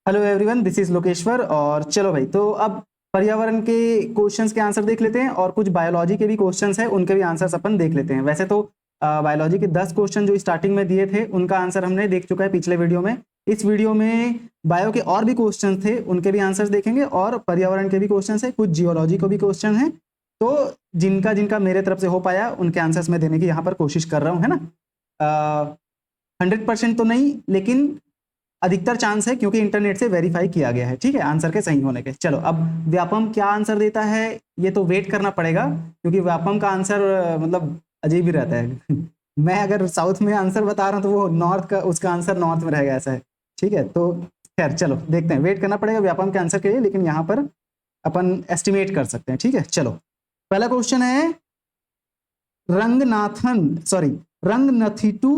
Hello everyone, this is Lokeshwar. और चलो भाई, तो अब पर्यावरण के क्वेश्चंस के आंसर देख लेते हैं और कुछ बायोलॉजी के भी क्वेश्चंस हैं, उनके भी आंसर्स अपन देख लेते हैं। वैसे तो बायोलॉजी के 10 क्वेश्चन जो स्टार्टिंग में दिए थे उनका आंसर हमने देख चुका है पिछले वीडियो में। इस वीडियो में बायो के और भी क्वेश्चन थे, उनके भी आंसर्स देखेंगे और पर्यावरण के भी क्वेश्चन है, कुछ जियोलॉजी को भी क्वेश्चन है। तो जिनका जिनका मेरे तरफ से हो पाया उनके आंसर्स में देने की यहाँ पर कोशिश कर रहा हूँ, है ना। 100% तो नहीं, लेकिन अधिकतर चांस है क्योंकि इंटरनेट से वेरीफाई किया गया है, ठीक है, आंसर के सही होने के। चलो, अब व्यापम क्या आंसर देता है ये तो वेट करना पड़ेगा, क्योंकि व्यापम का आंसर मतलब अजीब ही रहता है। मैं अगर साउथ में आंसर बता रहा हूँ तो वो नॉर्थ का, उसका आंसर नॉर्थ में रहेगा, ऐसा है, ठीक है। तो खैर चलो देखते हैं, वेट करना पड़ेगा व्यापम के आंसर के लिए, लेकिन यहाँ पर अपन एस्टिमेट कर सकते हैं, ठीक है। चलो, पहला क्वेश्चन है रंगनथिट्टू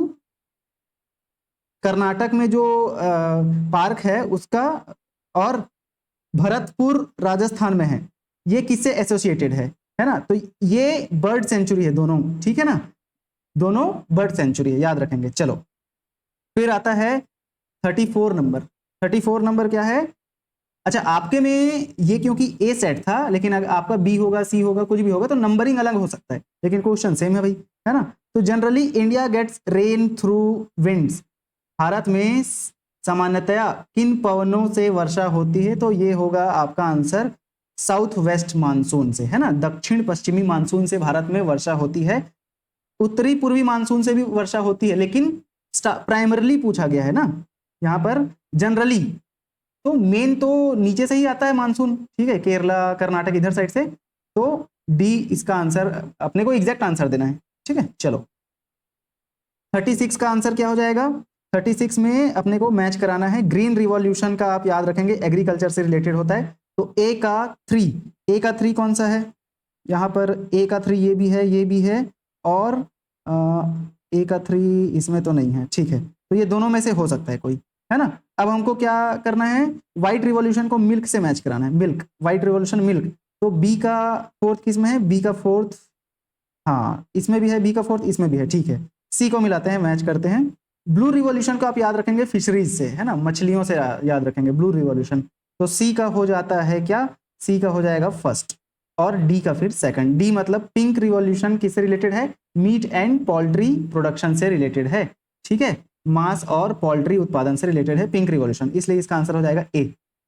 कर्नाटक में जो पार्क है उसका, और भरतपुर राजस्थान में है, ये किससे एसोसिएटेड है ना। तो ये बर्ड सेंचुरी है दोनों, ठीक है ना, दोनों बर्ड सेंचुरी है, याद रखेंगे। चलो, फिर आता है 34 नंबर। 34 नंबर क्या है? अच्छा, आपके में ये क्योंकि ए सेट था, लेकिन अगर आपका बी होगा, सी होगा, कुछ भी होगा तो नंबरिंग अलग हो सकता है, लेकिन क्वेश्चन सेम है भाई, है ना। तो generally India gets rain through winds, Bharat में सामान्यतया किन पवनों से वर्षा होती है? तो ये होगा आपका आंसर साउथ वेस्ट मानसून से, है ना। दक्षिण पश्चिमी मानसून से भारत में वर्षा होती है, उत्तरी पूर्वी मानसून से भी वर्षा होती है, लेकिन प्राइमरली पूछा गया है ना यहाँ पर। जनरली तो मेन तो नीचे से ही आता है मानसून, ठीक है, केरला कर्नाटक इधर साइड से। तो डी इसका आंसर, अपने को एग्जैक्ट आंसर देना है, ठीक है। चलो, 36 का आंसर क्या हो जाएगा? 36 में अपने को मैच कराना है ग्रीन रिवॉल्यूशन का, आप याद रखेंगे एग्रीकल्चर से रिलेटेड होता है। तो ए का 3 कौन सा है यहाँ पर? ए का 3 ये भी है, ये भी है, और ए का 3 इसमें तो नहीं है, ठीक है। तो ये दोनों में से हो सकता है कोई, है ना। अब हमको क्या करना है? व्हाइट रिवॉल्यूशन को मिल्क से मैच कराना है, मिल्क, व्हाइट रिवॉल्यूशन मिल्क। तो बी का 4th किस में है? बी का 4th, हाँ इसमें भी है, बी का 4th इसमें भी है, ठीक है। सी को मिलाते हैं, मैच करते हैं। ब्लू रिवॉल्यूशन को आप याद रखेंगे फिशरीज से, है ना, मछलियों से याद रखेंगे ब्लू रिवॉल्यूशन। तो सी का हो जाता है क्या? सी का हो जाएगा फर्स्ट, और डी का फिर सेकंड। डी मतलब पिंक रिवॉल्यूशन किससे रिलेटेड है? मीट एंड पोल्ट्री प्रोडक्शन से रिलेटेड है, ठीक है, मांस और पोल्ट्री उत्पादन से रिलेटेड है पिंक रिवॉल्यूशन, इसलिए इसका आंसर हो जाएगा ए,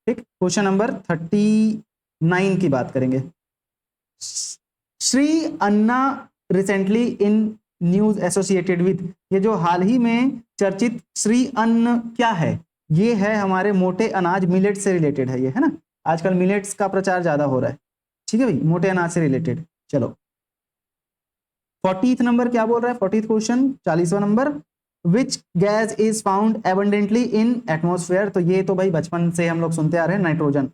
ठीक। क्वेश्चन नंबर 39 की बात करेंगे। Shri Anna recently in news associated with, ये जो हाल ही में चर्चित श्री अन्न क्या है? ये है हमारे मोटे अनाज, मिलेट से रिलेटेड है ये, है ना। आजकल मिलेट्स का प्रचार ज्यादा हो रहा है, ठीक है भाई, मोटे अनाज से रिलेटेड। चलो, 40th नंबर क्या बोल रहा है? 40th क्वेश्चन, 40वां नंबर। Which gas is found abundantly in atmosphere? तो ये तो भाई बचपन से हम लोग सुनते आ रहे हैं, नाइट्रोजन,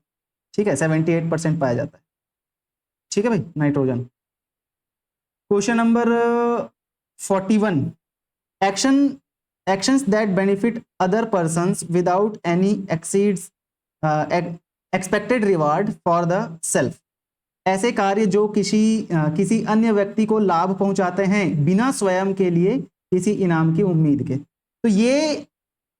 ठीक है, 78% पाया जाता है, ठीक है भाई, nitrogen. Question number 41, actions that benefit other persons without any exceeds expected reward for the self, ऐसे कार्य जो किसी अन्य व्यक्ति को लाभ पहुंचाते हैं बिना स्वयं के लिए किसी इनाम की उम्मीद के। तो ये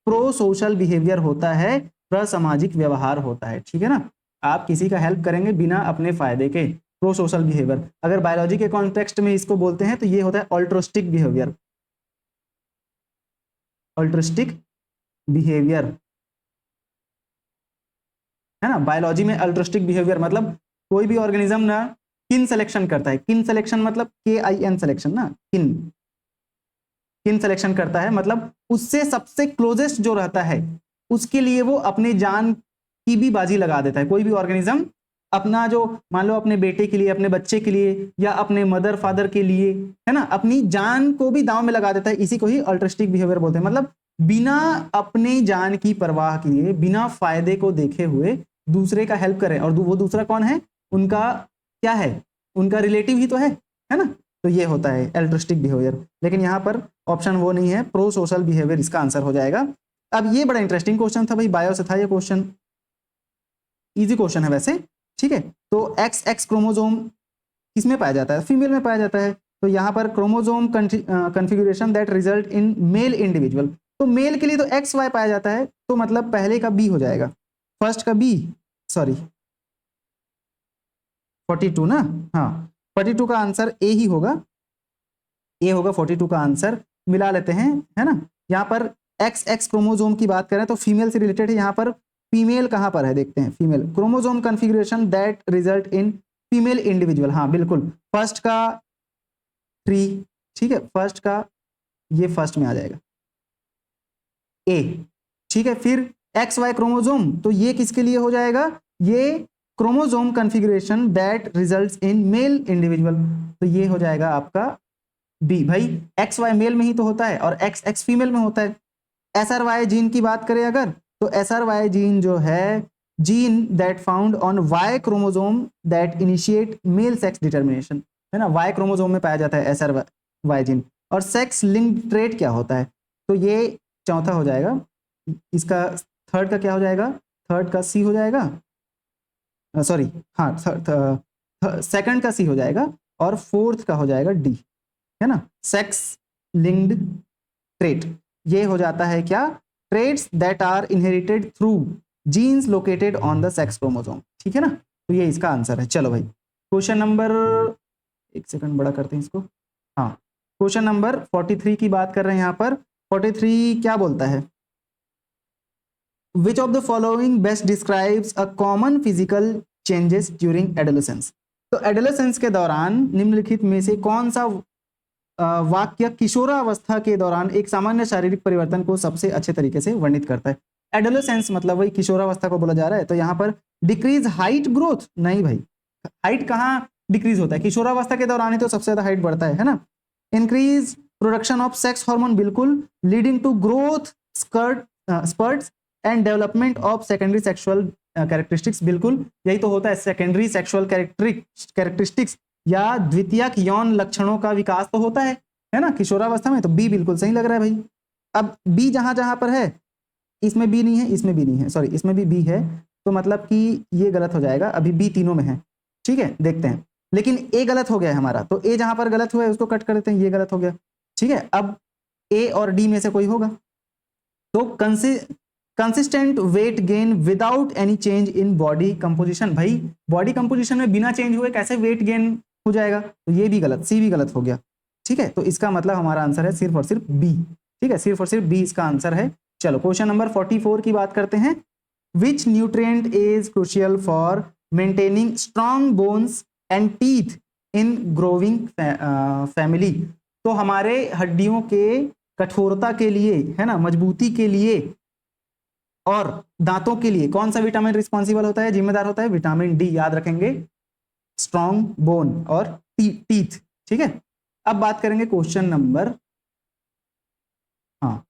प्रो सोशल बिहेवियर होता है, प्रसामाजिक व्यवहार होता है, ठीक है ना। आप किसी का हेल्प करेंगे बिना अपने फायदे के, प्रो सोशल बिहेवियर। अगर बायोलॉजी के कॉन्टेक्स्ट में इसको बोलते हैं तो ये होता है ऑल्ट्रोस्टिक बिहेवियर, ऑल्ट्रिस्टिक बिहेवियर, है ना। बायोलॉजी में अल्ट्रिस्टिक बिहेवियर मतलब कोई भी ऑर्गेनिज्म ना किन सिलेक्शन करता है, किन सिलेक्शन मतलब KIN सिलेक्शन ना, किन सिलेक्शन करता है, मतलब उससे सबसे क्लोजेस्ट जो रहता है उसके लिए वो अपने जान की भी बाजी लगा देता है। कोई भी ऑर्गेनिज्म अपना जो, मान लो अपने बेटे के लिए, अपने बच्चे के लिए, या अपने मदर फादर के लिए, है ना, अपनी जान को भी दांव में लगा देता है, इसी को ही अल्ट्रिस्टिक बिहेवियर बोलते हैं। मतलब बिना अपनी जान की परवाह किए, बिना फायदे को देखे हुए दूसरे का हेल्प करें, और वो दूसरा कौन है? उनका क्या है? उनका रिलेटिव ही तो है ना। तो ये होता है अल्ट्रिस्टिक बिहेवियर, लेकिन यहाँ पर ऑप्शन वो नहीं है, प्रो सोशल बिहेवियर इसका आंसर हो जाएगा। अब ये बड़ा इंटरेस्टिंग क्वेश्चन था भाई, बायो से था ये क्वेश्चन, इजी क्वेश्चन है वैसे, ठीक है। तो XX क्रोमोसोम किसमें पाया जाता है? फीमेल में पाया जाता है। तो यहाँ पर chromosome configuration that result in male individual, तो मेल के लिए तो XY पाया जाता है, तो मतलब पहले का B हो जाएगा, फर्स्ट का बी, सॉरी 42 ना, हाँ 42 का आंसर ए ही होगा, ए होगा 42 का आंसर। मिला लेते हैं, है ना। यहाँ पर XX क्रोमोजोम की बात करें तो फीमेल से रिलेटेड है, यहाँ पर फीमेल कहाँ पर है देखते हैं। Female chromosome configuration that result in female individual, हाँ बिल्कुल फर्स्ट का 3, ठीक है, फर्स्ट का ये फर्स्ट में आ जाएगा ए, ठीक है। फिर XY क्रोमोजोम, तो ये किसके लिए हो जाएगा, ये chromosome configuration that results in male individual, तो ये हो जाएगा आपका बी। भाई XY मेल में ही तो होता है और XX फीमेल में होता है। SRY जीन की बात करें अगर, तो SRY जीन जो है gene that found on Y chromosome that initiate male sex determination, है ना, Y क्रोमोजोम में पाया जाता है SRY जीन। और सेक्स लिंक्ड ट्रेट क्या होता है, तो ये चौथा हो जाएगा। इसका थर्ड का क्या हो जाएगा, थर्ड का सी हो जाएगा, सॉरी हाँ सेकंड का सी हो जाएगा और फोर्थ का हो जाएगा डी, है ना, सेक्स लिंक्ड ट्रेट। ये हो जाता है क्या, traits that are inherited through genes located on the sex chromosome, ठीक है ना, तो ये इसका आंसर है। चलो भाई क्वेश्चन नंबर, एक सेकंड बड़ा करते हैं इसको, हाँ क्वेश्चन नंबर 43 की बात कर रहे हैं यहाँ पर। 43 क्या बोलता है, which of the following best describes a common physical changes during adolescence. तो एडोलेसेंस के दौरान निम्नलिखित में से कौन सा वाक्य किशोरावस्था के दौरान एक सामान्य शारीरिक परिवर्तन को सबसे अच्छे तरीके से वर्णित करता है। एडोलेसेंस मतलब वही किशोरावस्था को बोला जा रहा है, तो यहाँ पर डिक्रीज हाइट ग्रोथ, नहीं भाई हाइट कहाँ डिक्रीज होता है, किशोरावस्था के दौरान ही तो सबसे ज्यादा हाइट बढ़ता है ना। Increase production of sex hormone, बिल्कुल, leading to growth spurts and development of secondary sexual characteristics, बिल्कुल यही तो होता है, सेकेंडरी सेक्सुअल कैरेक्टरिस्टिक्स या द्वितीयक यौन लक्षणों का विकास तो होता है ना किशोरावस्था में, तो बी बिल्कुल सही लग रहा है भाई। अब बी जहां जहां पर है, इसमें बी नहीं है, इसमें बी नहीं है, सॉरी इसमें भी बी है, तो मतलब कि ये गलत हो जाएगा। अभी बी तीनों में है, ठीक है, देखते हैं, लेकिन ए गलत हो गया है हमारा, तो ए जहां पर गलत हुआ है उसको कट कर देते हैं, ये गलत हो गया, ठीक है। अब ए और डी में से कोई होगा, तो consistent weight gain without any change in body composition, भाई बॉडी कंपोजिशन में बिना चेंज हुए कैसे वेट गेन हो जाएगा, तो ये भी गलत, सी भी गलत हो गया, ठीक है। तो इसका मतलब हमारा आंसर है सिर्फ और सिर्फ बी, ठीक है, सिर्फ और सिर्फ बी इसका आंसर है। चलो क्वेश्चन नंबर 44 की बात करते हैं। विच nutrient is crucial for maintaining strong bones and teeth in growing family, तो हमारे हड्डियों के कठोरता के लिए, है ना, मजबूती के लिए और दांतों के लिए कौन सा विटामिन रिस्पॉन्सिबल होता है, जिम्मेदार होता है, विटामिन डी, याद रखेंगे, स्ट्रॉन्ग बोन और टीथ, ठीक है। अब बात करेंगे क्वेश्चन नंबर, हाँ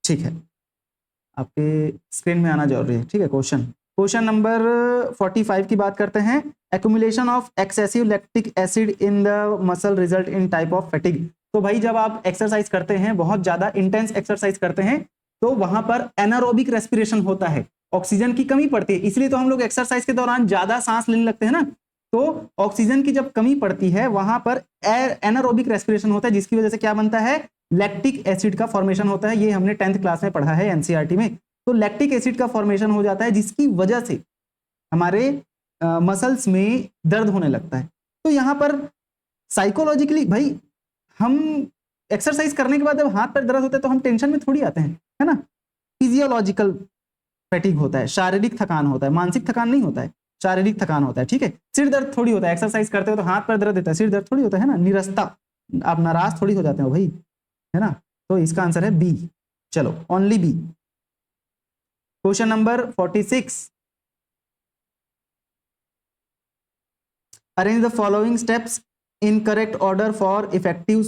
ठीक है, आपके स्क्रीन में आना जरूरी है, ठीक है। क्वेश्चन नंबर 45 की बात करते हैं। Accumulation of excessive lactic acid in the muscle result in type of fatigue, तो भाई जब आप एक्सरसाइज करते हैं, बहुत ज्यादा इंटेंस एक्सरसाइज करते हैं, तो वहां पर एनारोबिक रेस्पिरेशन होता है, ऑक्सीजन की कमी पड़ती है, इसलिए तो हम लोग एक्सरसाइज के दौरान ज्यादा सांस लेने लगते हैं ना, तो ऑक्सीजन की जब कमी पड़ती है वहां पर एनारोबिक रेस्पिरेशन होता है, जिसकी वजह से क्या बनता है, लैक्टिक एसिड का फॉर्मेशन होता है। ये हमने 10th क्लास में पढ़ा है एनसीईआरटी में। तो लैक्टिक एसिड का फॉर्मेशन हो जाता है, जिसकी वजह से हमारे मसल्स में दर्द होने लगता है। तो यहाँ पर साइकोलॉजिकली भाई हम एक्सरसाइज करने के बाद जब हाथ पैर दर्द होते हैं तो हम टेंशन में थोड़ी आते हैं, है ना। फिजियोलॉजिकल फैटिग होता है, शारीरिक थकान होता है, मानसिक थकान नहीं होता है, शारीरिक थकान होता है, ठीक है। सिर दर्द थोड़ी होता है, एक्सरसाइज करते हो तो हाथ पैर दर्द होता है, सिर दर्द थोड़ी होता है ना, निरस्ता, आप नाराज थोड़ी हो जाते हो भाई, है ना। तो इसका आंसर है बी, चलो only B. Question number 46, arrange the following steps in correct order for effective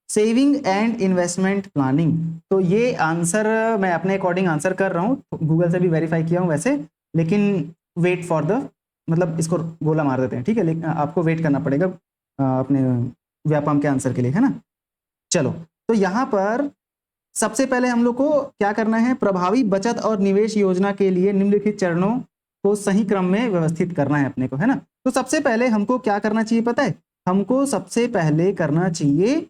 saving and investment planning. तो ये आंसर मैं अपने अकॉर्डिंग आंसर कर रहा हूँ, गूगल से भी वेरीफाई किया हूँ वैसे, लेकिन वेट फॉर द, मतलब इसको गोला मार देते हैं, ठीक है, लेकिन आपको वेट करना पड़ेगा अपने व्यापम के आंसर के लिए, है ना। चलो तो यहाँ पर सबसे पहले हम लोग को क्या करना है, प्रभावी बचत और निवेश योजना के लिए निम्नलिखित चरणों को सही क्रम में व्यवस्थित करना है अपने को, है ना। तो सबसे पहले हमको क्या करना चाहिए पता है, हमको सबसे पहले करना चाहिए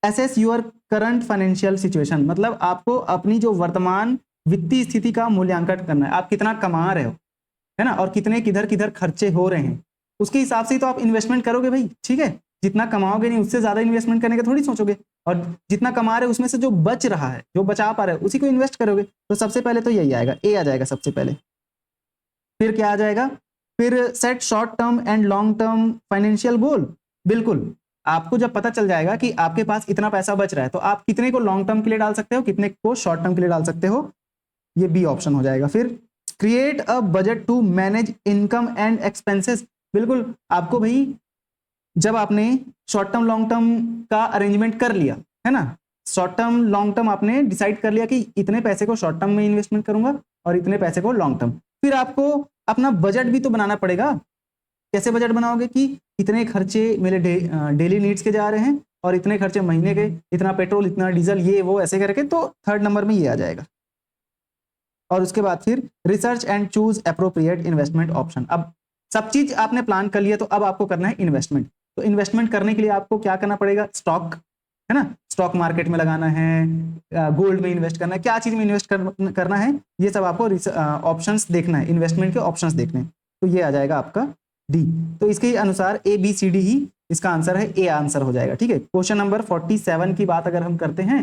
assess your current financial situation, मतलब आपको अपनी जो वर्तमान वित्तीय स्थिति का मूल्यांकन करना है, आप कितना कमा रहे हो, है ना, और कितने किधर किधर खर्चे हो रहे हैं, उसके हिसाब से ही तो आप इन्वेस्टमेंट करोगे भाई, ठीक है। जितना कमाओगे नहीं उससे ज्यादा इन्वेस्टमेंट करने का थोड़ी सोचोगे, और जितना कमा रहे हो उसमें से जो बच रहा है, जो बचा पा रहे हो, उसी को इन्वेस्ट करोगे। तो सबसे पहले तो यही आएगा, ए आ जाएगा सबसे पहले। फिर क्या आ जाएगा, फिर set short term and long term financial goal. बिल्कुल, आपको जब पता चल जाएगा कि आपके पास इतना पैसा बच रहा है, तो आप कितने को लॉन्ग टर्म के लिए डाल सकते हो, कितने को शॉर्ट टर्म के लिए डाल सकते हो, ये बी ऑप्शन हो जाएगा। फिर create a budget to manage income and expenses. बिल्कुल, आपको भाई जब आपने शॉर्ट टर्म लॉन्ग टर्म का अरेंजमेंट कर लिया, है ना, शॉर्ट टर्म लॉन्ग टर्म आपने डिसाइड कर लिया कि इतने पैसे को शॉर्ट टर्म में इन्वेस्टमेंट करूंगा और इतने पैसे को लॉन्ग टर्म, फिर आपको अपना बजट भी तो बनाना पड़ेगा। कैसे बजट बनाओगे कि इतने खर्चे मेरे डेली नीड्स के जा रहे हैं और इतने खर्चे महीने के, इतना पेट्रोल, इतना डीजल, ये वो ऐसे करके, तो थर्ड नंबर में ये आ जाएगा। और उसके बाद फिर research and choose appropriate investment option. अब सब चीज आपने प्लान कर लिया, तो अब आपको करना है इन्वेस्टमेंट। तो इन्वेस्टमेंट करने के लिए आपको क्या करना पड़ेगा, स्टॉक, है ना, स्टॉक मार्केट में लगाना है, गोल्ड में इन्वेस्ट करना है, क्या चीज में इन्वेस्ट करना है, ये सब आपको ऑप्शंस देखना है, इन्वेस्टमेंट के ऑप्शंस देखने हैं। तो ये आ जाएगा आपका डी। तो इसके अनुसार ए बी सी डी ही इसका आंसर है, ए आंसर हो जाएगा, ठीक है। क्वेश्चन नंबर 47 की बात अगर हम करते हैं,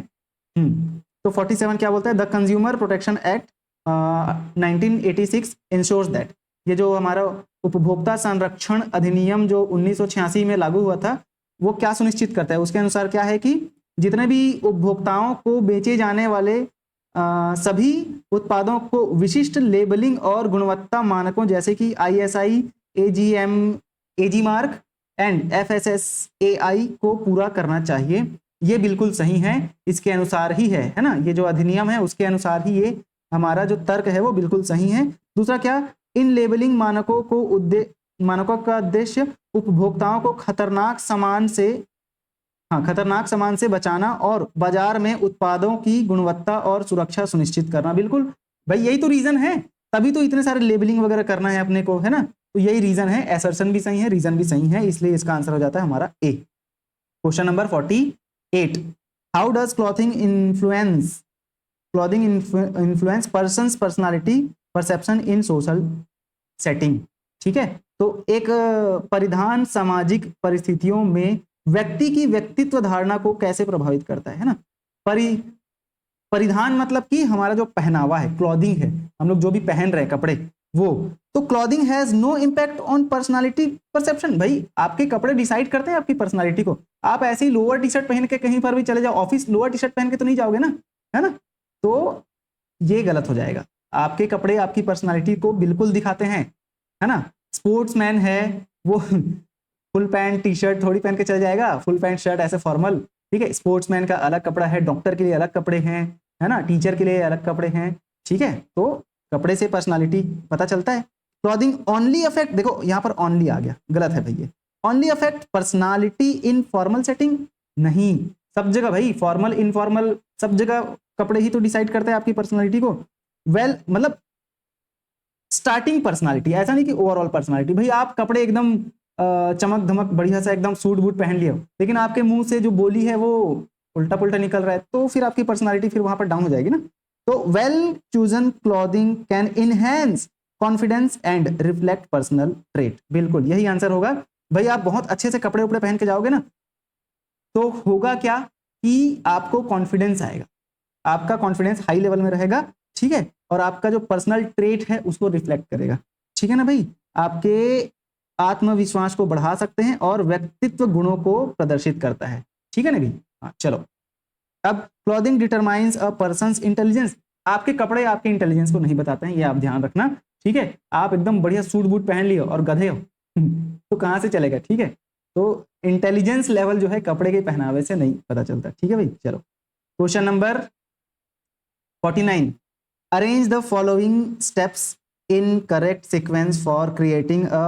तो 47 क्या बोलता है, the consumer protection act 1986 insures that. ये जो हमारा उपभोक्ता संरक्षण अधिनियम जो 1986 में लागू हुआ था, वो क्या सुनिश्चित करता है, उसके अनुसार क्या है कि जितने भी उपभोक्ताओं को बेचे जाने वाले सभी उत्पादों को विशिष्ट लेबलिंग और गुणवत्ता मानकों जैसे कि ISI, AGM, AG mark and FSSAI को पूरा करना चाहिए। ये बिल्कुल सही है, इसके अनुसार ही है ना, ये जो अधिनियम है उसके अनुसार ही ये हमारा जो तर्क है वो बिल्कुल सही है। दूसरा क्या, इन लेबलिंग मानकों का उद्देश्य उपभोक्ताओं को खतरनाक सामान से बचाना और बाजार में उत्पादों की गुणवत्ता और सुरक्षा सुनिश्चित करना। बिल्कुल भाई, यही तो रीजन है, तभी तो इतने सारे लेबलिंग वगैरह करना है अपने को, है ना। तो यही रीजन है, एसर्शन भी सही है, रीजन भी सही है, इसलिए इसका आंसर हो जाता है हमारा A. Question number 48, how does clothing influence person's personality perception in social setting. ठीक है, तो एक परिधान सामाजिक परिस्थितियों में व्यक्ति की व्यक्तित्व धारणा को कैसे प्रभावित करता है ना। परिधान मतलब कि हमारा जो पहनावा है, क्लॉथिंग है, हम लोग जो भी पहन रहे हैं कपड़े, वो तो clothing has no impact on personality perception. भाई आपके कपड़े डिसाइड करते हैं आपकी पर्सनालिटी को। आप ऐसे ही लोअर टी शर्ट पहन के कहीं पर भी चले जाओ ऑफिस, लोअर टी शर्ट पहन के तो नहीं जाओगे ना, है ना। तो ये गलत हो जाएगा, आपके कपड़े आपकी पर्सनालिटी को बिल्कुल दिखाते हैं, है ना। स्पोर्ट्समैन है वो फुल पैंट टी शर्ट थोड़ी पहन के चल जाएगा, फुल पैंट शर्ट ऐसे फॉर्मल, ठीक है। स्पोर्ट्समैन का अलग कपड़ा है, डॉक्टर के लिए अलग कपड़े हैं, है ना, टीचर के लिए अलग कपड़े हैं, ठीक है। तो कपड़े से पर्सनालिटी पता चलता है। क्लॉथिंग ओनली अफेक्ट, देखो यहाँ पर ओनली आ गया, गलत है भैया। Only affect personality in formal setting, नहीं, सब जगह भाई, फॉर्मल इनफॉर्मल सब जगह कपड़े ही तो डिसाइड करते हैं आपकी पर्सनालिटी को। मतलब स्टार्टिंग पर्सनालिटी, ऐसा नहीं कि ओवरऑल पर्सनालिटी। भाई आप कपड़े एकदम चमक धमक बढ़िया सा एकदम सूट बूट पहन लिए हो, लेकिन आपके मुंह से जो बोली है वो उल्टा पुल्टा निकल रहा है, तो फिर आपकी पर्सनालिटी फिर वहां पर डाउन हो जाएगी ना। तो well chosen clothing can enhance confidence and reflect personal trait, बिल्कुल यही आंसर होगा। भाई आप बहुत अच्छे से कपड़े उपड़े पहन के जाओगे ना, तो होगा क्या कि आपको कॉन्फिडेंस आएगा, आपका कॉन्फिडेंस हाई लेवल में रहेगा, ठीक है, और आपका जो पर्सनल ट्रेट है उसको रिफ्लेक्ट करेगा, ठीक है ना भाई। आपके आत्मविश्वास को बढ़ा सकते हैं और व्यक्तित्व गुणों को प्रदर्शित करता है, ठीक है ना भाई। हाँ चलो, अब क्लॉथिंग डिटरमाइंस अ पर्सन्स इंटेलिजेंस। आपके कपड़े आपके इंटेलिजेंस को नहीं बताते हैं, ये आप ध्यान रखना, ठीक है। आप एकदम बढ़िया सूट बूट पहन लियो और गधे हो तो कहाँ से चलेगा, ठीक है। तो इंटेलिजेंस लेवल जो है कपड़े के पहनावे से नहीं पता चलता, ठीक है भाई। चलो question number 49, arrange the following steps in correct sequence for creating a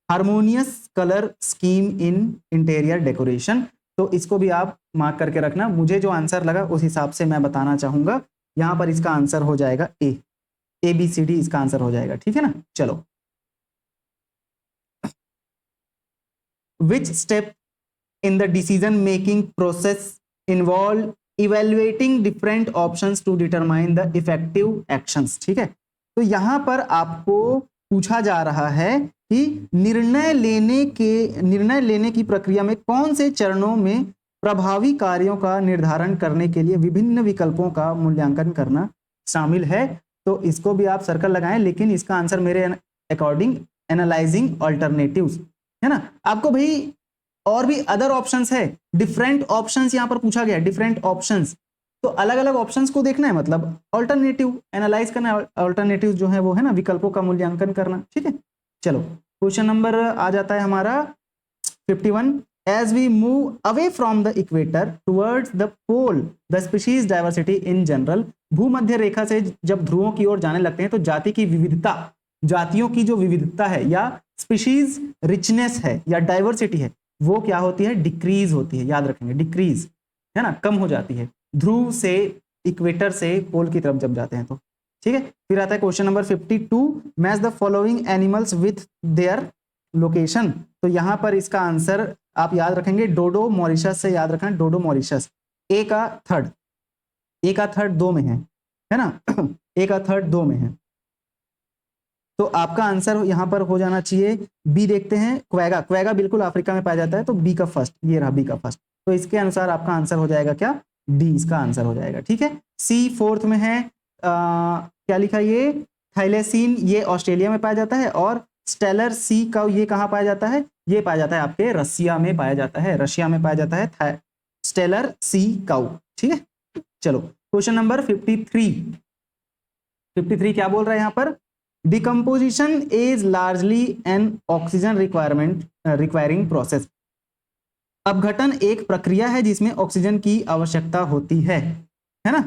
harmonious color scheme in interior decoration। तो इसको भी आप मार्क करके रखना, मुझे जो आंसर लगा उस हिसाब से मैं बताना चाहूंगा। यहां पर इसका आंसर हो जाएगा ए बी सी डी इसका आंसर हो जाएगा, ठीक है ना। चलो, which step in the decision making process involved evaluating different options to determine the effective actions. ठीक है, तो यहां पर आपको पूछा जा रहा है कि निर्णय लेने की प्रक्रिया में कौन से चरणों में प्रभावी कार्यों का निर्धारण करने के लिए विभिन्न विकल्पों का मूल्यांकन करना शामिल है। तो इसको भी आप सर्कल लगाएं, लेकिन इसका आंसर मेरे अकॉर्डिंग एनालाइजिंग ऑल्टरनेटिव्स है ना। आपको भाई और भी अदर ऑप्शंस है, डिफरेंट ऑप्शंस यहां पर पूछा गया है, डिफरेंट ऑप्शंस, तो अलग अलग ऑप्शंस को देखना है, मतलब ऑल्टरनेटिव एनालाइज करना है, ऑल्टरनेटिव जो है वो है ना विकल्पों का मूल्यांकन करना। ठीक है, चलो क्वेश्चन नंबर आ जाता है हमारा 51। As we move away from the equator towards the pole the species diversity in general. भूमध्य रेखा से जब ध्रुवों की ओर जाने लगते हैं तो जाति की विविधता, जातियों की जो विविधता है या स्पीशीज रिचनेस है या डाइवर्सिटी है, वो क्या होती है, डिक्रीज होती है। याद रखेंगे, डिक्रीज है ना, कम हो जाती है ध्रुव से, इक्वेटर से पोल की तरफ जब जाते हैं तो। ठीक है, फिर आता है question number 52। Match the following animals with their location. तो यहां पर इसका आंसर आप याद रखेंगे डोडो मॉरिशस से, याद रखना डोडो मॉरिशस। ए का थर्ड 2 में है ना ए का थर्ड 2 में है, तो आपका आंसर यहां पर हो जाना चाहिए बी। देखते हैं, क्वेगा बिल्कुल अफ्रीका में पाया जाता है, तो बी का फर्स्ट, ये रहा बी का फर्स्ट। तो इसके अनुसार आपका आंसर हो जाएगा क्या, डी इसका आंसर हो जाएगा। ठीक है, सी फोर्थ में है, क्या लिखा ये, थाइलेसीन, ये ऑस्ट्रेलिया में पाया जाता है, और स्टेलर सी का ये कहाँ पाया जाता है, ये पाया जाता है आपके रसिया में पाया जाता है, रशिया में पाया जाता है स्टेलर सी काउ। ठीक है, चलो क्वेश्चन नंबर 53 क्या बोल रहा है यहाँ पर, decomposition is largely N oxygen requiring process. अपघटन एक प्रक्रिया है जिसमें ऑक्सीजन की आवश्यकता होती है ना।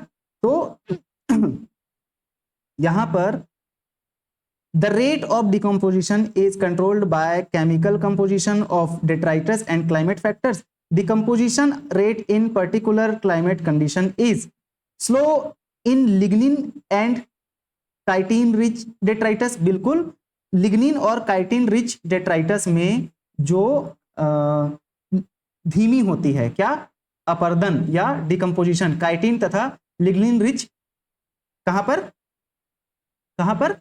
तो यहां पर the rate of decomposition is controlled by chemical composition of detritus and climate factors. Decomposition rate in particular climate condition is slow in lignin and chitin rich detritus. बिल्कुल, लिग्निन और काइटिन रिच डेट्राइटस में जो धीमी होती है क्या, अपरदन या डिकम्पोजिशन, काइटिन तथा लिग्निन रिच, कहां पर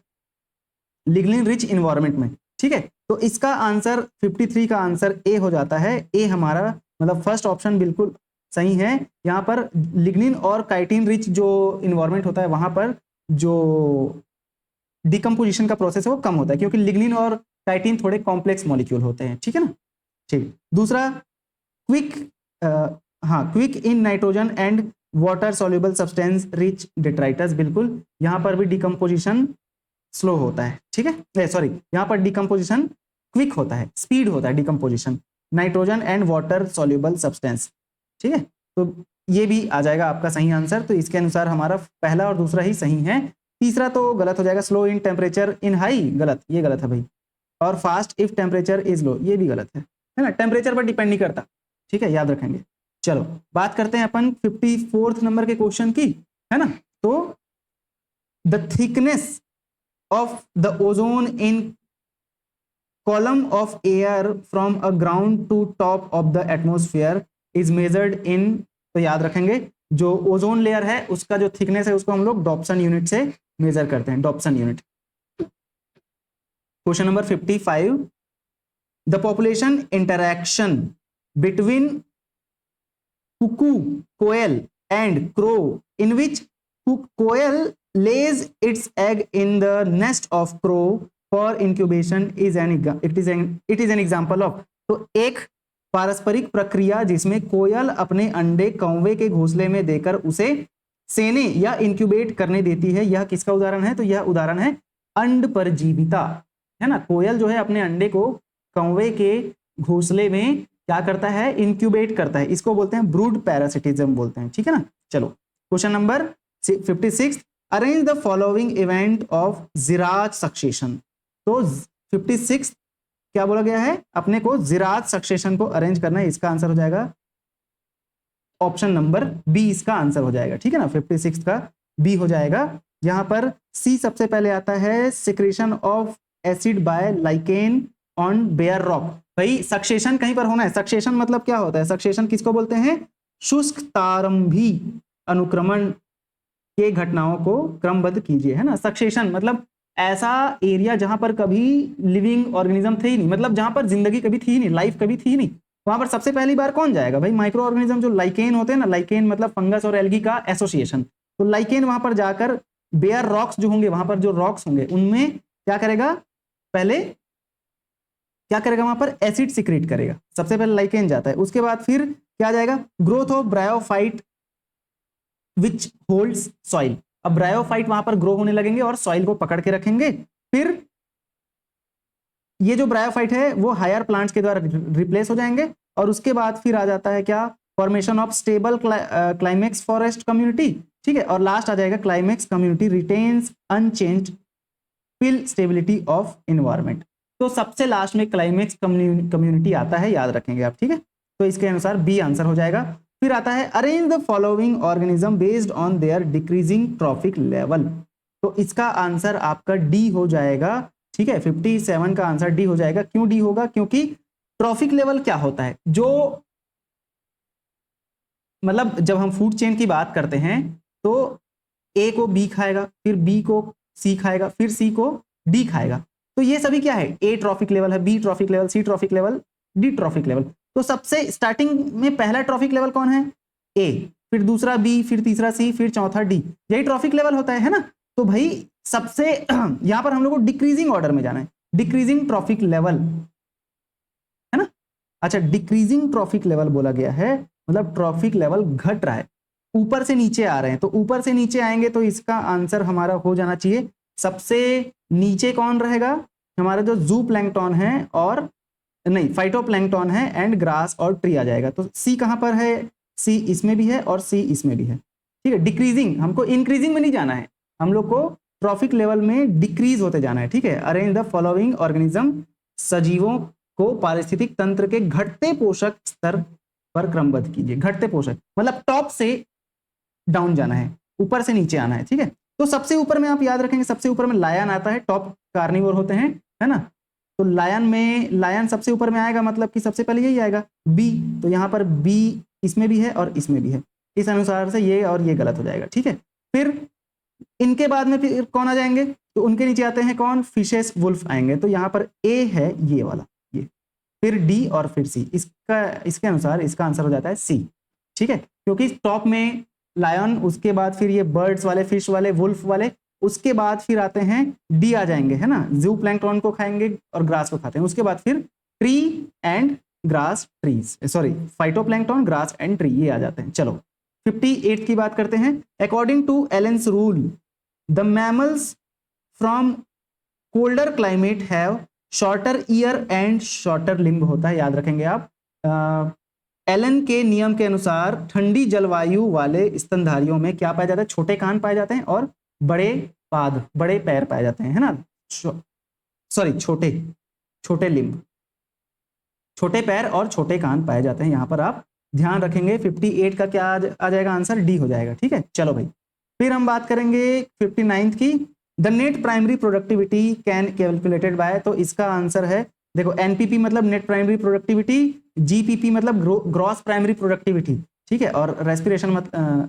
लिग्निन रिच इन्वायरमेंट में। ठीक है, तो इसका आंसर 53 का आंसर ए हो जाता है। ए हमारा मतलब फर्स्ट ऑप्शन बिल्कुल सही है। यहां पर लिग्निन और काइटिन रिच जो इन्वायरमेंट होता है वहां पर जो डिकम्पोजिशन का प्रोसेस है वो कम होता है, क्योंकि लिग्निन और काइटिन थोड़े कॉम्प्लेक्स मॉलिक्यूल होते हैं। ठीक है ना, ठीक। दूसरा quick in nitrogen and water soluble substance rich detritus. बिल्कुल, यहां पर भी डिकम्पोजिशन स्लो होता है। ठीक है, सॉरी, यहां पर डिकम्पोजिशन क्विक होता है, स्पीड होता है decomposition, nitrogen and water soluble substance. ठीक है, तो ये भी आ जाएगा आपका सही आंसर। तो इसके अनुसार हमारा पहला और दूसरा ही सही है, तीसरा तो गलत हो जाएगा। Slow in temperature in high, गलत, ये गलत है भाई। और fast if temperature is low, ये भी गलत है ना, टेम्परेचर पर डिपेंड नहीं करता। ठीक है, याद रखेंगे। चलो बात करते हैं अपन 54 नंबर के क्वेश्चन की, है ना। तो the thickness of the ozone in column of air from a ground to top of the atmosphere is measured in. तो याद रखेंगे जो ओजोन लेयर है उसका जो थिकनेस है उसको हम लोग डॉप्सन यूनिट से मेजर करते हैं, Dobson unit. Question number 55, the population interaction between cuckoo, koel and crow in which koel lays its egg in the nest of crow for incubation is an example of। तो एक पारस्परिक प्रक्रिया जिसमें कोयल अपने अंडे कौवे के घोंसले में देकर उसे सेने या इंक्यूबेट करने देती है, यह किसका उदाहरण है, तो यह उदाहरण है अंड परजीविता, है ना। कोयल जो है अपने अंडे को कौवे के घोंसले में क्या करता है, इंक्यूबेट करता है, इसको बोलते हैं ब्रूड पैरासिटिज्म बोलते हैं। ठीक है ना। चलो question number 56, arrange the following event of जिराज सक्सेशन। तो 56 क्या बोला गया है, अपने को जिराज सक्सेशन को अरेंज करना है, इसका आंसर हो जाएगा ऑप्शन नंबर बी, इसका आंसर हो जाएगा। ठीक है ना, 56 का बी हो जाएगा। यहां पर सी सबसे पहले आता है secretion of acid by lichen on bare rock. भाई सक्सेशन कहीं पर होना है, सक्सेशन मतलब क्या होता है, सक्सेशन किसको बोलते हैं, शुष्क तारंभी अनुक्रमण के घटनाओं को क्रमबद्ध कीजिए, है ना। सक्सेशन मतलब ऐसा एरिया जहां पर कभी लिविंग ऑर्गेनिज्म थे ही नहीं, मतलब जहां पर जिंदगी कभी थी ही नहीं, लाइफ कभी थी ही नहीं, वहां पर सबसे पहली बार कौन जाएगा भाई? माइक्रो ऑर्गेनिज्म जो लाइकेन होते हैं ना, लाइकेन मतलब फंगस और एल्गी का एसोसिएशन। तो लाइकेन वहां पर जाकर बेयर रॉक्स जो होंगे, वहां पर जो रॉक्स होंगे उनमें क्या करेगा? पहले क्या करेगा? वहां पर एसिड सिक्रेट करेगा, सबसे पहले लाइकेन जाता है। उसके बाद फिर क्या जाएगा? Growth of bryophyte which holds soil. अब ब्रायोफाइट वहां पर ग्रो होने लगेंगे और सॉइल को पकड़ के रखेंगे। फिर ये जो ब्रायोफाइट है वो हायर प्लांट्स के द्वारा रिप्लेस हो जाएंगे। और उसके बाद फिर आ जाता है क्या? Formation of stable climax forest community, ठीक है। और लास्ट आ जाएगा climax community retains unchanged fill stability of environment. तो सबसे लास्ट में क्लाइमेक्स कम्युनिटी आता है, याद रखेंगे आप, ठीक है। तो इसके अनुसार बी आंसर हो जाएगा। फिर आता है arrange the following organism based on their decreasing traffic level. तो इसका आंसर आपका डी हो जाएगा, ठीक है। 57 का आंसर डी हो जाएगा। क्यों डी होगा? क्योंकि ट्रॉफिक लेवल क्या होता है? जो मतलब जब हम फूड चेन की बात करते हैं तो ए को बी खाएगा, फिर बी को सी खाएगा, फिर सी को डी खाएगा। तो ये सभी क्या है? ए ट्रॉफिक लेवल है, B trophic level, C trophic level, D trophic level. तो सबसे स्टार्टिंग में पहला ट्रॉफिक लेवल कौन है? ए, फिर दूसरा बी, फिर तीसरा सी, फिर चौथा डी। यही ट्रॉफिक लेवल होता है ना। तो भाई सबसे यहां पर हम लोग को डिक्रीजिंग ऑर्डर में जाना है, डिक्रीजिंग ट्रॉफिक लेवल, है ना। अच्छा, डिक्रीजिंग ट्रॉफिक लेवल बोला गया है, मतलब ट्रॉफिक लेवल घट रहा है, ऊपर से नीचे आ रहे हैं। तो ऊपर से नीचे आएंगे तो इसका आंसर हमारा हो जाना चाहिए सबसे नीचे कौन रहेगा? हमारा जो जू प्लैंक्टन है, और नहीं फाइटोप्लैंक्टन है, एंड ग्रास और ट्री आ जाएगा। तो सी कहां पर है? सी इसमें भी है और सी इसमें भी है, ठीक है। डिक्रीजिंग, हमको इंक्रीजिंग में नहीं जाना है, हम लोग को ट्रॉफिक लेवल में डिक्रीज होते जाना है, ठीक है। अरेंज द फॉलोइंग ऑर्गेनिज्म, सजीवों को पारिस्थितिक तंत्र के घटते पोषक स्तर पर क्रमबद्ध कीजिए। घटते पोषक मतलब टॉप से डाउन जाना है, ऊपर से नीचे आना है, ठीक है। तो सबसे ऊपर में आप याद रखेंगे, सबसे ऊपर में लायन आता है, टॉप कार्निवोर होते हैं, है ना। तो लायन सबसे ऊपर में आएगा, मतलब कि सबसे पहले यही आएगा बी। तो यहां पर बी इसमें भी है और इसमें भी है, इस अनुसार से ये और ये गलत हो जाएगा, ठीक है। फिर इनके बाद में फिर कौन आ जाएंगे? तो उनके नीचे आते हैं कौन? फिशेस, वुल्फ आएंगे। तो यहाँ पर ए है ये वाला, ये, फिर डी और फिर सी। इसके अनुसार इसका आंसर हो जाता है सी, ठीक है। क्योंकि टॉप में लायन, उसके बाद फिर ये बर्ड्स वाले, फिश वाले, वुल्फ वाले, उसके बाद फिर आते हैं डी आ जाएंगे, है ना। जू प्लैंक्टन को खाएंगे और ग्रास को खाते हैं। उसके बाद फिर tree and grass, trees, sorry phytoplankton, grass and tree, ये आ जाते हैं। चलो 58 की बात करते हैं। According to Allen's rule the mammals from colder climate have shorter ear and shorter limb होता है, याद रखेंगे आप। एलन के नियम के अनुसार ठंडी जलवायु वाले स्तनधारियों में क्या पाया जाता है? छोटे कान पाए जाते हैं और बड़े पाद, बड़े पैर पाए जाते हैं, है ना। सॉरी, छोटे लिम्ब, छोटे पैर और छोटे कान पाए जाते हैं। यहां पर आप ध्यान रखेंगे। 58 का क्या आ जाएगा? आंसर डी हो जाएगा, ठीक है। चलो भाई, फिर हम बात करेंगे 59 की। The net primary productivity can calculated by. तो इसका आंसर है, देखो एनपीपी मतलब नेट प्राइमरी प्रोडक्टिविटी, जीपीपी मतलब ग्रॉस प्राइमरी प्रोडक्टिविटी, ठीक है। और रेस्पिरेशन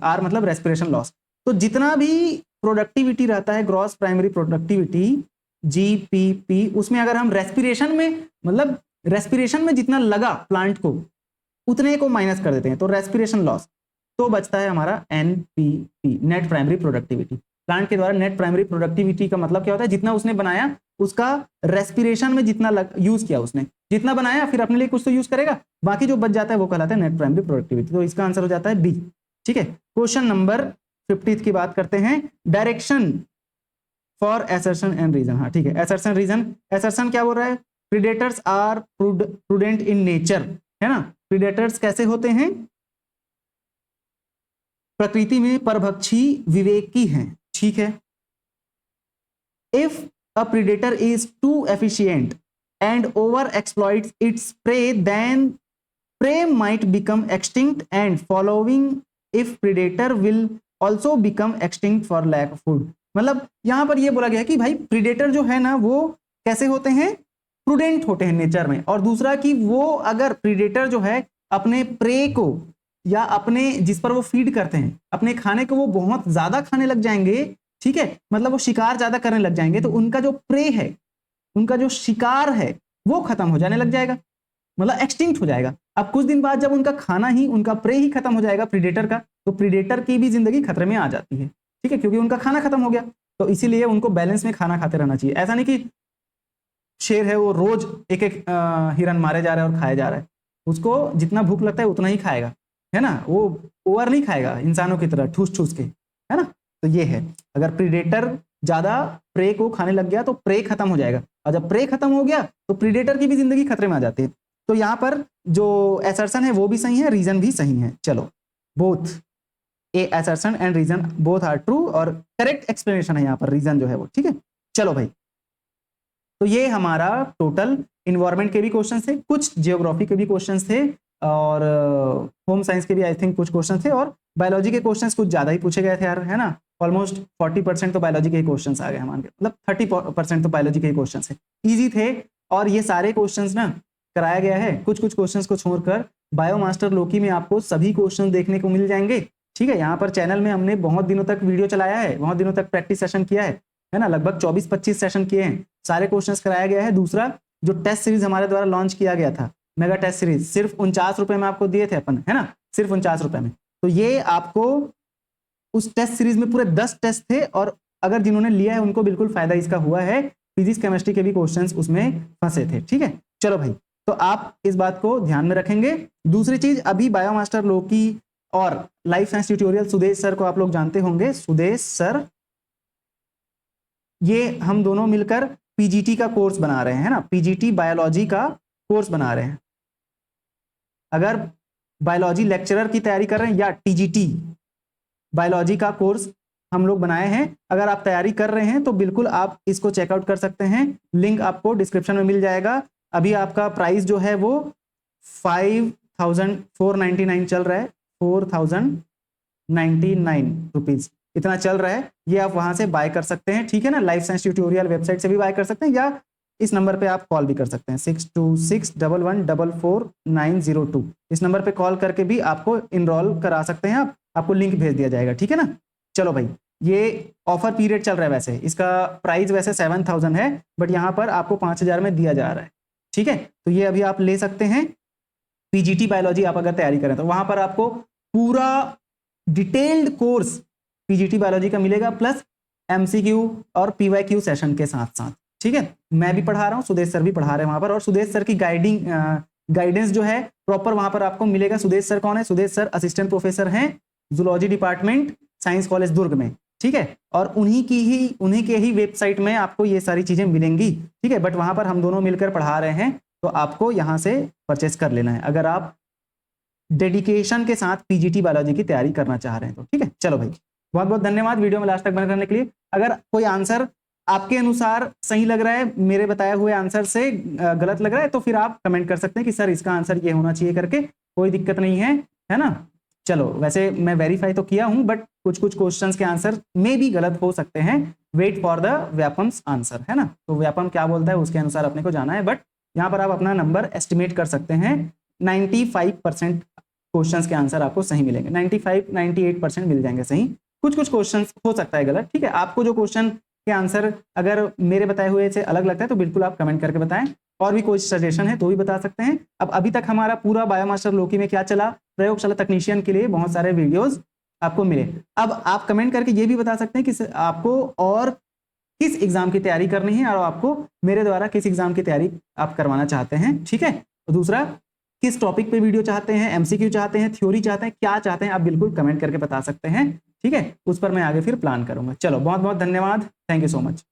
आर मतलब रेस्पिरेशन लॉस। तो जितना भी प्रोडक्टिविटी रहता है, ग्रॉस प्राइमरी प्रोडक्टिविटी, जीपीपी, उसमें अगर हम रेस्पिरेशन में, मतलब रेस्पिरेशन में जितना लगा प्लांट को उतने को माइनस कर देते हैं, तो रेस्पिरेशन लॉस, तो बचता है हमारा NPP, net primary productivity. Plant के द्वारा नेट प्राइमरी प्रोडक्टिविटी का मतलब क्या होता है? जितना उसने बनाया, उसका रेस्पिरेशन में जितना यूज किया, उसने जितना बनाया फिर अपने लिए कुछ तो यूज करेगा, बाकी जो बच जाता है वो कहलाता है नेट प्राइमरी प्रोडक्टिविटी। तो इसका आंसर हो जाता है बी, ठीक है। क्वेश्चन नंबर 50 की बात करते हैं। Direction for assertion and reason, हाँ ठीक है। एसर्शन रीजन, एसर्शन क्या बोल रहा है? Predators are prudent in nature, है ना। प्रीडेटर्स कैसे होते हैं? प्रकृति में परभक्षी विवेकी हैं, ठीक है। If a predator is too efficient and over exploits its prey, then prey might become extinct and following if predator will also become extinct for lack of food। मतलब यहां पर ये बोला गया है कि भाई प्रीडेटर जो है ना वो कैसे होते हैं? प्रूडेंट होते हैं नेचर में। और दूसरा कि वो अगर प्रीडेटर जो है अपने प्रे को या अपने जिस पर वो फीड करते हैं अपने खाने को वो बहुत ज्यादा खाने लग जाएंगे, ठीक है, मतलब वो शिकार ज्यादा करने लग जाएंगे, तो उनका जो प्रे है, उनका जो शिकार है वो खत्म हो जाने लग जाएगा, मतलब एक्सटिंक्ट हो जाएगा। अब कुछ दिन बाद जब उनका खाना ही, उनका प्रे ही खत्म हो जाएगा प्रीडेटर का, तो प्रीडेटर की भी जिंदगी खतरे में आ जाती है, ठीक है, क्योंकि उनका खाना खत्म हो गया। तो इसीलिए उनको बैलेंस में खाना खाते रहना चाहिए। ऐसा नहीं कि शेर है वो रोज एक एक हिरन मारे जा रहा है और खाया जा रहा है, उसको जितना भूख लगता है उतना ही खाएगा, है ना, वो ओवर नहीं खाएगा इंसानों की तरह ठूस ठूस के, है ना। तो ये है, अगर प्रीडेटर ज्यादा प्रे को खाने लग गया तो प्रे खत्म हो जाएगा, और जब प्रे खत्म हो गया तो प्रीडेटर की भी जिंदगी खतरे में आ जाती है। तो यहाँ पर जो असर्शन है वो भी सही है, रीजन भी सही है। चलो, both A assertion and reason both are true, और करेक्ट एक्सप्लेनेशन है यहाँ पर, रीजन जो है वो, ठीक है। चलो भाई, तो ये हमारा टोटल इन्वायरमेंट के भी क्वेश्चन थे, कुछ जियोग्राफी के भी क्वेश्चन थे, और होम साइंस के भी आई थिंक कुछ क्वेश्चन थे, और बायोलॉजी के क्वेश्चन कुछ ज्यादा ही पूछे गए थे यार, है ना। ऑलमोस्ट 40% तो बायोलॉजी के ही क्वेश्चन आ गए हमारे, मतलब 30% तो बायोलॉजी के ही क्वेश्चन है, ईजी थे। और ये सारे क्वेश्चन ना कराया गया है, कुछ कुछ क्वेश्चन को छोड़कर बायो मास्टर लोकी में आपको सभी क्वेश्चन देखने को मिल जाएंगे, ठीक है। यहाँ पर चैनल में हमने बहुत दिनों तक वीडियो चलाया है, बहुत दिनों तक प्रैक्टिस सेशन किया है ना, लगभग 24-25 सेशन किए हैं, सारे क्वेश्चंस कराया गया है। दूसरा, जो टेस्ट सीरीज हमारे द्वारा लॉन्च किया गया था, मेगा टेस्ट सीरीज, सिर्फ 49 रुपए में आपको दिए थे अपन, है ना, सिर्फ 49 रुपए में। तो ये आपको उस टेस्ट सीरीज में पूरे 10 टेस्ट थे, और अगर जिन्होंने लिया है उनको बिल्कुल फायदा इसका हुआ है, फिजिक्स केमिस्ट्री के भी क्वेश्चंस उसमें फंसे थे, ठीक है। चलो भाई, तो आप इस बात को ध्यान में रखेंगे। दूसरी चीज, अभी बायोमास्टर लोकी और life science tutorial Sudesh sir को आप लोग जानते होंगे, सुदेश सर, ये हम दोनों मिलकर पीजीटी का कोर्स बना रहे हैं ना, पीजीटी बायोलॉजी का कोर्स बना रहे हैं। अगर बायोलॉजी लेक्चरर की तैयारी कर रहे हैं या टीजीटी बायोलॉजी का कोर्स हम लोग बनाए हैं, अगर आप तैयारी कर रहे हैं तो बिल्कुल आप इसको चेकआउट कर सकते हैं, लिंक आपको डिस्क्रिप्शन में मिल जाएगा। अभी आपका प्राइस जो है वो 5499 चल रहा है, 4099 रुपीज इतना चल रहा है, ये आप वहां से बाय कर सकते हैं, ठीक है ना। लाइफ साइंस ट्यूटोरियल वेबसाइट से भी बाय कर सकते हैं, या इस नंबर पे आप कॉल भी कर सकते हैं, 6261144902, इस नंबर पे कॉल करके भी आपको इनरोल करा सकते हैं, आपको लिंक भेज दिया जाएगा, ठीक है ना। चलो भाई, ये ऑफर पीरियड चल रहा है, वैसे इसका प्राइस वैसे 7000 है, बट यहाँ पर आपको 5000 में दिया जा रहा है, ठीक है। तो ये अभी आप ले सकते हैं। पीजीटी बायोलॉजी आप अगर तैयारी करें तो वहां पर आपको पूरा डिटेल्ड कोर्स पीजीटी बायोलॉजी का मिलेगा, प्लस एमसीक्यू और पीवाईक्यू सेशन के साथ साथ, ठीक है। मैं भी पढ़ा रहा हूँ, सुदेश सर भी पढ़ा रहे हैं वहां पर, और सुदेश सर की गाइडेंस जो है प्रॉपर वहां पर आपको मिलेगा। सुदेश सर कौन है? सुदेश सर असिस्टेंट प्रोफेसर हैं जूलॉजी डिपार्टमेंट, साइंस कॉलेज दुर्ग में, ठीक है। और उन्हीं के ही वेबसाइट में आपको ये सारी चीजें मिलेंगी, ठीक है। बट वहां पर हम दोनों मिलकर पढ़ा रहे हैं, तो आपको यहाँ से परचेस कर लेना है अगर आप डेडिकेशन के साथ पीजीटी बायोलॉजी की तैयारी करना चाह रहे हैं तो, ठीक है। चलो भाई, बहुत बहुत धन्यवाद वीडियो में लास्ट तक बने रहने के लिए। अगर कोई आंसर आपके अनुसार सही लग रहा है, मेरे बताए हुए आंसर से गलत लग रहा है, तो फिर आप कमेंट कर सकते हैं कि सर इसका आंसर ये होना चाहिए करके, कोई दिक्कत नहीं है ना। चलो, वैसे मैं वेरीफाई तो किया हूं, बट कुछ कुछ क्वेश्चंस के आंसर में भी गलत हो सकते हैं। वेट फॉर द व्यापम्स आंसर, है ना। तो व्यापम क्या बोलता है उसके अनुसार अपने को जाना है, बट यहाँ पर आप अपना नंबर एस्टिमेट कर सकते हैं। 95% क्वेश्चंस के आंसर आपको सही मिलेंगे, 95-98% मिल जाएंगे सही। कुछ कुछ क्वेश्चंस हो सकता है गलत, ठीक है। आपको जो क्वेश्चन के आंसर अगर मेरे बताए हुए से अलग लगता है तो बिल्कुल आप कमेंट करके बताएं, और भी कोई सजेशन है तो भी बता सकते हैं। अब अभी तक हमारा पूरा बायोमास्टर लोकी में क्या चला, प्रयोगशाला तकनीशियन के लिए बहुत सारे वीडियोस आपको मिले। अब आप कमेंट करके ये भी बता सकते हैं कि आपको और किस एग्जाम की तैयारी करनी है, और आपको मेरे द्वारा किस एग्जाम की तैयारी आप करवाना चाहते हैं, ठीक है। और दूसरा, किस टॉपिक पे वीडियो चाहते हैं, एमसीक्यू चाहते हैं, थ्योरी चाहते हैं, क्या चाहते हैं, आप बिल्कुल कमेंट करके बता सकते हैं, ठीक है। उस पर मैं आगे फिर प्लान करूंगा। चलो, बहुत बहुत धन्यवाद, थैंक यू सो मच।